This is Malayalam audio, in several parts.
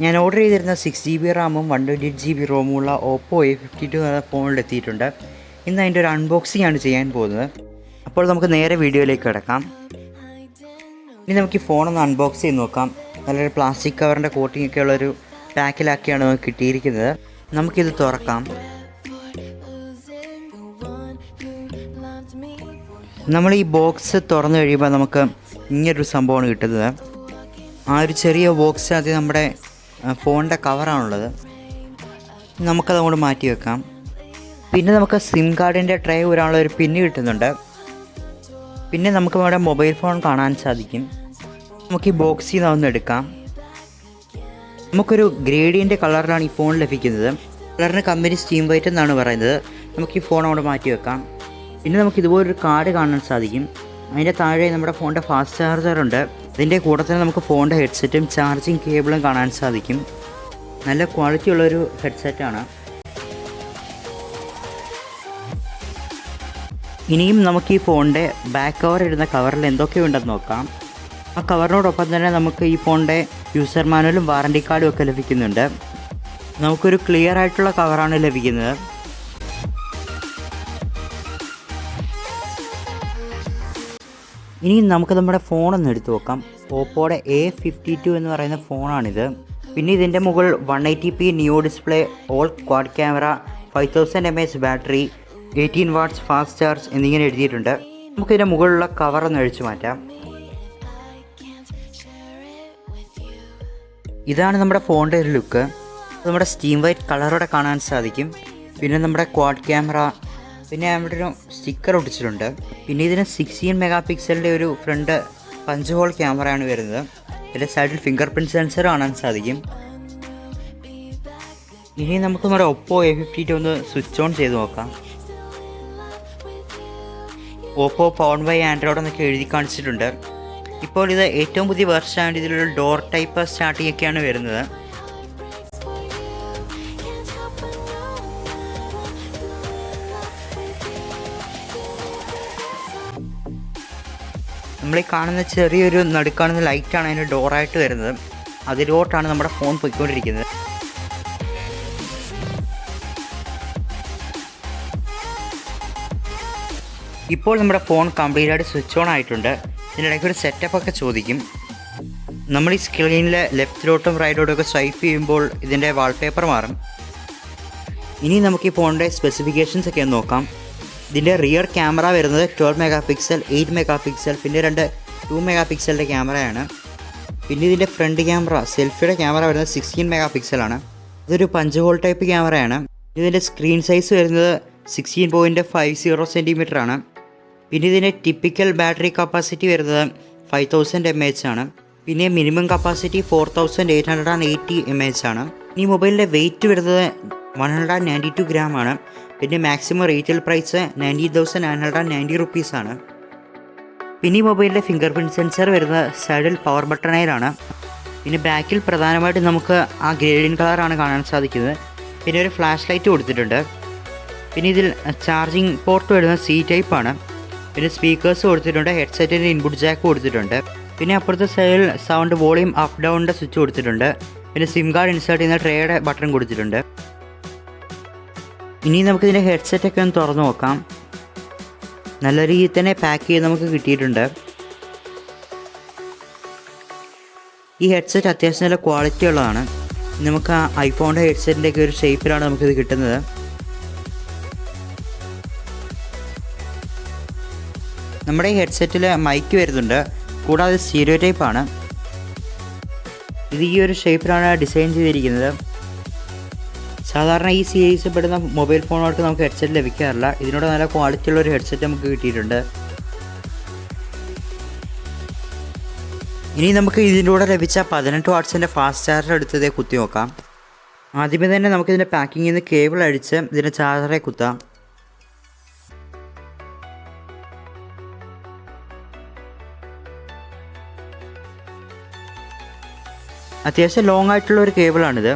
ഞാൻ ഓർഡർ ചെയ്തിരുന്ന 6GB റാമും 128GB റോമുള്ള OPPO A52 എന്ന ഫോണിലെത്തിയിട്ടുണ്ട്. ഇന്ന് അതിൻ്റെ ഒരു അൺബോക്സിംഗ് ആണ് ചെയ്യാൻ പോകുന്നത്. അപ്പോൾ നമുക്ക് നേരെ വീഡിയോയിലേക്ക് കിടക്കാം. ഇനി നമുക്ക് ഈ ഫോണൊന്ന് അൺബോക്സ് ചെയ്ത് നോക്കാം. നല്ലൊരു പ്ലാസ്റ്റിക് കവറിൻ്റെ കോട്ടിംഗ് ഒക്കെ ഉള്ളൊരു പാക്കിലാക്കിയാണ് നമുക്ക് കിട്ടിയിരിക്കുന്നത്. നമുക്കിത് തുറക്കാം. നമ്മൾ ഈ ബോക്സ് തുറന്നു കഴിയുമ്പോൾ നമുക്ക് ഇങ്ങനൊരു സംഭവമാണ് കിട്ടുന്നത്. ആ ഒരു ചെറിയ ബോക്സ് അത് നമ്മുടെ ഫോണിൻ്റെ കവറാണുള്ളത്. നമുക്കത് അങ്ങോട്ട് മാറ്റി വെക്കാം. പിന്നെ നമുക്ക് സിം കാർഡിൻ്റെ ട്രേ ഊരാനുള്ള ഒരു പിന്ന് കിട്ടുന്നുണ്ട്. പിന്നെ നമുക്ക് നമ്മുടെ മൊബൈൽ ഫോൺ കാണാൻ സാധിക്കും. നമുക്ക് ഈ ബോക്സിൽ നിന്ന് ഒന്ന് എടുക്കാം. നമുക്കൊരു ഗ്രേഡിയൻ്റ് കളറിലാണ് ഈ ഫോൺ ലഭിക്കുന്നത്. കളറിന് കമ്പനി സ്റ്റീം വൈറ്റ് എന്നാണ് പറയുന്നത്. നമുക്ക് ഈ ഫോൺ അങ്ങോട്ട് മാറ്റി വെക്കാം. പിന്നെ നമുക്ക് ഇതുപോലൊരു കാർഡ് കാണാൻ സാധിക്കും. അതിൻ്റെ താഴെ നമ്മുടെ ഫോണിൻ്റെ ഫാസ്റ്റ് ചാർജറുണ്ട്. ഇതിൻ്റെ കൂടെ തന്നെ നമുക്ക് ഫോണിൻ്റെ ഹെഡ്സെറ്റും ചാർജിങ് കേബിളും കാണാൻ സാധിക്കും. നല്ല ക്വാളിറ്റി ഉള്ളൊരു ഹെഡ്സെറ്റാണ്. ഇനിയും നമുക്ക് ഈ ഫോണിൻ്റെ ബാക്ക് കവർ ഇടുന്ന കവറിൽ എന്തൊക്കെയുണ്ടെന്ന് നോക്കാം. ആ കവറിനോടൊപ്പം തന്നെ നമുക്ക് ഈ ഫോണിൻ്റെ യൂസർ മാനുവലും വാറണ്ടി കാർഡും ഒക്കെ ലഭിക്കുന്നുണ്ട്. നമുക്കൊരു ക്ലിയർ ആയിട്ടുള്ള കവറാണ് ലഭിക്കുന്നത്. ഇനി നമുക്ക് നമ്മുടെ ഫോണൊന്ന് എടുത്തു നോക്കാം. ഓപ്പോയുടെ A52 എന്ന് പറയുന്ന ഫോണാണിത്. പിന്നെ ഇതിൻ്റെ മുകളിൽ 180p neo display, all quad camera, 5000 mAh battery, 18 watts fast charge എന്നിങ്ങനെ എഴുതിയിട്ടുണ്ട്. നമുക്കിതിൻ്റെ മുകളിലുള്ള കവറൊന്ന് അഴിച്ചു മാറ്റാം. ഇതാണ് നമ്മുടെ ഫോണിൻ്റെ ഒരു ലുക്ക്. നമ്മുടെ സ്റ്റീം വൈറ്റ് കളറോടെ കാണാൻ സാധിക്കും. പിന്നെ നമ്മുടെ ക്വാഡ് ക്യാമറ, പിന്നെ അവിടെ ഒരു സ്റ്റിക്കർ ഒട്ടിച്ചിട്ടുണ്ട്. പിന്നെ ഇതിന് 16 മെഗാപിക്സലിൻ്റെ ഒരു ഫ്രണ്ട് പഞ്ച് ഹോൾ ക്യാമറയാണ് വരുന്നത്. ഇതിൻ്റെ സൈഡിൽ ഫിംഗർ പ്രിൻറ്റ് സെൻസർ കാണാൻ സാധിക്കും. ഇനി നമുക്ക് നമ്മുടെ OPPO A52 ഒന്ന് സ്വിച്ച് ഓൺ ചെയ്ത് നോക്കാം. OPPO പവർഡ് ബൈ ആൻഡ്രോയിഡ് എന്നൊക്കെ എഴുതി കാണിച്ചിട്ടുണ്ട്. ഇപ്പോൾ ഇത് ഏറ്റവും പുതിയ വെർഷനാണ്. ഇതിലൊരു ഡോർ ടൈപ്പ് സ്റ്റാർട്ടിംഗ് ഒക്കെയാണ് വരുന്നത്. നമ്മളീ കാണുന്ന ചെറിയൊരു നടുക്കാണുന്ന ലൈറ്റാണ് അതിൻ്റെ ഡോറായിട്ട് വരുന്നത്. അതിലോട്ടാണ് നമ്മുടെ ഫോൺ പോയിക്കൊണ്ടിരിക്കുന്നത്. ഇപ്പോൾ നമ്മുടെ ഫോൺ കംപ്ലീറ്റ് ആയിട്ട് സ്വിച്ച് ഓൺ ആയിട്ടുണ്ട്. ഇതിനിടയ്ക്ക് ഒരു സെറ്റപ്പ് ഒക്കെ ചോദിക്കും. നമ്മൾ ഈ സ്ക്രീനിൽ ലെഫ്റ്റിലോട്ടും റൈറ്റിലോട്ടും ഒക്കെ സ്വൈപ്പ് ചെയ്യുമ്പോൾ ഇതിൻ്റെ വാൾപേപ്പർ മാറും. ഇനി നമുക്ക് ഈ ഫോണിൻ്റെ സ്പെസിഫിക്കേഷൻസ് ഒക്കെ ഒന്ന് നോക്കാം. ഇതിൻ്റെ റിയർ ക്യാമറ വരുന്നത് 12 മെഗാപിക്സൽ, 8 മെഗാപിക്സൽ, പിന്നെ 2 മെഗാപിക്സലിൻ്റെ ക്യാമറയാണ്. പിന്നെ ഇതിൻ്റെ ഫ്രണ്ട് ക്യാമറ, സെൽഫിയുടെ ക്യാമറ വരുന്നത് 16 മെഗാപിക്സലാണ്. ഇതൊരു പഞ്ച് ഹോൾ ടൈപ്പ് ക്യാമറയാണ്. ഇതിൻ്റെ സ്ക്രീൻ സൈസ് വരുന്നത് 16.50 സെൻറ്റിമീറ്റർ ആണ്. പിന്നെ ഇതിൻ്റെ ടിപ്പിക്കൽ ബാറ്ററി കപ്പാസിറ്റി വരുന്നത് 5000 mAh ആണ്. പിന്നെ മിനിമം കപ്പാസിറ്റി 4880 mAh ആണ്. ഈ മൊബൈലിൻ്റെ വെയിറ്റ് വരുന്നത് 192 ഗ്രാം ആണ്. പിന്നെ മാക്സിമം റീറ്റെയിൽ പ്രൈസ് 90,990 റുപ്പീസാണ്. പിന്നെ ഈ മൊബൈലിൻ്റെ ഫിംഗർ പ്രിൻറ്റ് സെൻസർ വരുന്നത് സൈഡിൽ പവർ ബട്ടണയിലാണ്. പിന്നെ ബാക്കിൽ പ്രധാനമായിട്ടും നമുക്ക് ആ ഗ്രേഡിയൻ കളറാണ് കാണാൻ സാധിക്കുന്നത്. പിന്നെ ഒരു ഫ്ലാഷ് ലൈറ്റ് കൊടുത്തിട്ടുണ്ട്. പിന്നെ ഇതിൽ ചാർജിങ് പോർട്ട് വരുന്നത് C ടൈപ്പാണ്. പിന്നെ സ്പീക്കേഴ്സ് കൊടുത്തിട്ടുണ്ട്. ഹെഡ്സെറ്റിൻ്റെ ഇൻപുട്ട് ജാക്ക് കൊടുത്തിട്ടുണ്ട്. പിന്നെ അപ്പുറത്തെ സൈഡിൽ സൗണ്ട് വോളിയം അപ്പ് ഡൗണിൻ്റെ സ്വിച്ച് കൊടുത്തിട്ടുണ്ട്. പിന്നെ സിം കാർഡ് ഇൻസേർട്ട് ചെയ്യുന്ന ട്രേയുടെ ബട്ടൺ കൊടുത്തിട്ടുണ്ട്. ഇനി നമുക്കിതിൻ്റെ ഹെഡ്സെറ്റൊക്കെ ഒന്ന് തുറന്നു നോക്കാം. നല്ല രീതിയിൽ തന്നെ പാക്ക് ചെയ്ത് നമുക്ക് കിട്ടിയിട്ടുണ്ട്. ഈ ഹെഡ്സെറ്റ് അത്യാവശ്യം നല്ല ക്വാളിറ്റി ഉള്ളതാണ്. നമുക്ക് ആ ഐഫോണിൻ്റെ ഹെഡ്സെറ്റിൻ്റെയൊക്കെ ഒരു ഷേപ്പിലാണ് നമുക്കിത് കിട്ടുന്നത്. നമ്മുടെ ഈ ഹെഡ്സെറ്റിൽ മൈക്ക് വരുന്നുണ്ട്. കൂടാതെ സ്റ്റീരിയോ ടൈപ്പാണ്. ഇത് ഈ ഒരു ഷേപ്പിലാണ് ഡിസൈൻ ചെയ്തിരിക്കുന്നത്. സാധാരണ ഈ സീരീസിൽ പെടുന്ന മൊബൈൽ ഫോണുകൾക്ക് നമുക്ക് ഹെഡ്സെറ്റ് ലഭിക്കാറില്ല. ഇതിനോട് നല്ല ക്വാളിറ്റി ഉള്ളൊരു ഹെഡ്സെറ്റ് നമുക്ക് കിട്ടിയിട്ടുണ്ട്. ഇനി നമുക്ക് ഇതിൻ്റെ കൂടെ ലഭിച്ച 18 വാട്ട്സിൻ്റെ ഫാസ്റ്റ് ചാർജർ എടുത്തത് കുത്തി നോക്കാം. ആദ്യമേ തന്നെ നമുക്കിതിൻ്റെ പാക്കിങ്ങിൽ നിന്ന് കേബിൾ അടിച്ച് ഇതിൻ്റെ ചാർജറെ കുത്താം. അത്യാവശ്യം ലോങ് ആയിട്ടുള്ള ഒരു കേബിളാണിത്.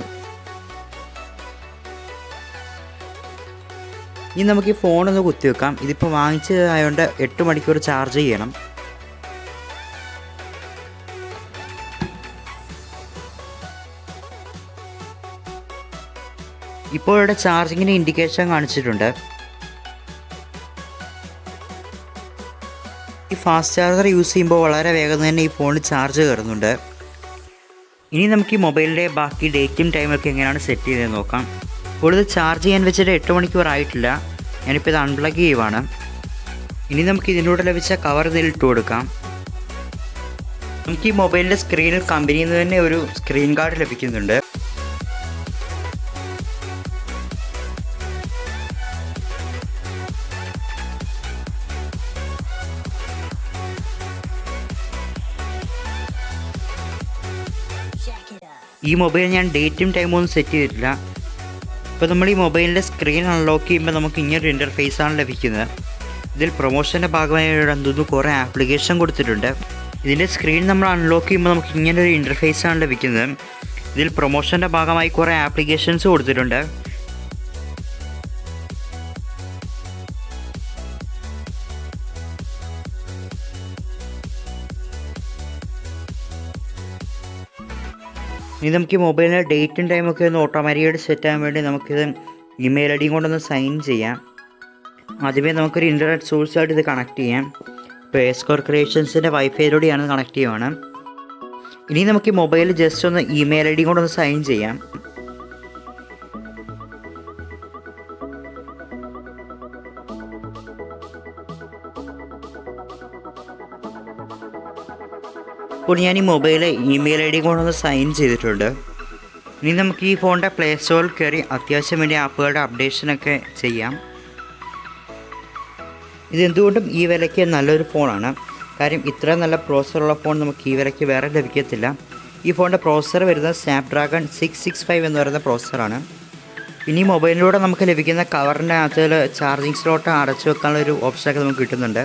ഇനി നമുക്ക് ഈ ഫോണൊന്ന് കുത്തിവെക്കാം. ഇതിപ്പോൾ വാങ്ങിച്ചതായതുകൊണ്ട് 8 മണിക്കൂർ ചാർജ് ചെയ്യണം. ഇപ്പോൾ ഇവിടെ ചാർജിങ്ങിന് ഇൻഡിക്കേഷൻ കാണിച്ചിട്ടുണ്ട്. ഈ ഫാസ്റ്റ് ചാർജർ യൂസ് ചെയ്യുമ്പോൾ വളരെ വേഗം തന്നെ ഈ ഫോണിൽ ചാർജ് കയറുന്നുണ്ട്. ഇനി നമുക്ക് ഈ മൊബൈലിൻ്റെ ബാക്കി ഡേറ്റും ടൈമൊക്കെ എങ്ങനെയാണ് സെറ്റ് ചെയ്തതെന്ന് നോക്കാം. ഇപ്പോൾ ഇത് ചാർജ് ചെയ്യാൻ വെച്ചിട്ട് 8 മണിക്കൂർ ആയിട്ടില്ല. ഞാനിപ്പോൾ ഇത് അൺപ്ലഗ് ചെയ്യുവാണ്. ഇനി നമുക്ക് ഇതിലൂടെ ലഭിച്ച കവർ ഇതിൽ ഇട്ട് കൊടുക്കാം. നമുക്ക് ഈ മൊബൈലിൻ്റെ സ്ക്രീനിൽ കമ്പനിയിൽ നിന്ന് തന്നെ ഒരു സ്ക്രീൻ ഗാർഡ് ലഭിക്കുന്നുണ്ട്. ഈ മൊബൈൽ ഞാൻ ഡേറ്റും ടൈമും ഒന്നും സെറ്റ് ചെയ്തിട്ടില്ല. ഇപ്പോൾ നമ്മൾ ഈ മൊബൈലിൻ്റെ സ്ക്രീൻ അൺലോക്ക് ചെയ്യുമ്പോൾ നമുക്ക് ഇങ്ങനൊരു ഇൻ്റർഫേസാണ് ലഭിക്കുന്നത്. ഇതിൽ പ്രൊമോഷൻ്റെ ഭാഗമായി എന്തൊന്നും കുറേ ആപ്ലിക്കേഷൻ കൊടുത്തിട്ടുണ്ട്. ഇതിൻ്റെ സ്ക്രീൻ നമ്മൾ അൺലോക്ക് ചെയ്യുമ്പോൾ നമുക്ക് ഇങ്ങനൊരു ഇൻ്റർഫേസാണ് ലഭിക്കുന്നത്. ഇതിൽ പ്രൊമോഷൻ്റെ ഭാഗമായി കുറേ ആപ്ലിക്കേഷൻസ് കൊടുത്തിട്ടുണ്ട്. ഇനി നമുക്ക് ഈ മൊബൈലിൻ്റെ ഡേറ്റും ടൈമൊക്കെ ഒന്ന് ഓട്ടോമാറ്റിക്കായിട്ട് സെറ്റ് ആകാൻ വേണ്ടി നമുക്കിത് ഇമെയിൽ ഐ ഡിയും കൊണ്ടൊന്ന് സൈൻ ചെയ്യാം. ആദ്യമേ നമുക്കൊരു ഇൻ്റർനെറ്റ് സോഴ്സായിട്ട് ഇത് കണക്ട് ചെയ്യാം. ഇപ്പോൾ എസ്കോർ ക്രിയേഷൻസിൻ്റെ വൈഫൈയിലൂടെയാണ് കണക്ട് ചെയ്യുവാണ്. ഇനി നമുക്ക് ഈ മൊബൈൽ ജസ്റ്റ് ഒന്ന് ഇമെയിൽ ഐ ഡിയും കൊണ്ടൊന്ന് സൈൻ ചെയ്യാം. ഇപ്പോൾ ഞാൻ ഈ മൊബൈൽ ഇമെയിൽ ഐ ഡി കൊണ്ടൊന്ന് സൈൻ ചെയ്തിട്ടുണ്ട്. ഇനി നമുക്ക് ഈ ഫോണിൻ്റെ പ്ലേ സ്റ്റോറിൽ കയറി അത്യാവശ്യം വേണ്ടി ആപ്പുകളുടെ അപ്ഡേഷനൊക്കെ ചെയ്യാം. ഇതെന്തുകൊണ്ടും ഈ വിലയ്ക്ക് നല്ലൊരു ഫോണാണ്. കാര്യം ഇത്ര നല്ല പ്രോസസ്സറുള്ള ഫോൺ നമുക്ക് ഈ വിലയ്ക്ക് വേറെ ലഭിക്കത്തില്ല. ഈ ഫോണിൻ്റെ പ്രോസസ്സർ വരുന്നത് സ്നാപ്ഡ്രാഗൺ 665 എന്ന് പറയുന്ന പ്രോസസ്സറാണ്. ഇനി മൊബൈലിലൂടെ നമുക്ക് ലഭിക്കുന്ന കവറിൻ്റെ അകത്തിൽ ചാർജിങ് സ്ലോട്ട് അടച്ചു വെക്കാനുള്ള ഒരു ഓപ്ഷനൊക്കെ നമുക്ക് കിട്ടുന്നുണ്ട്.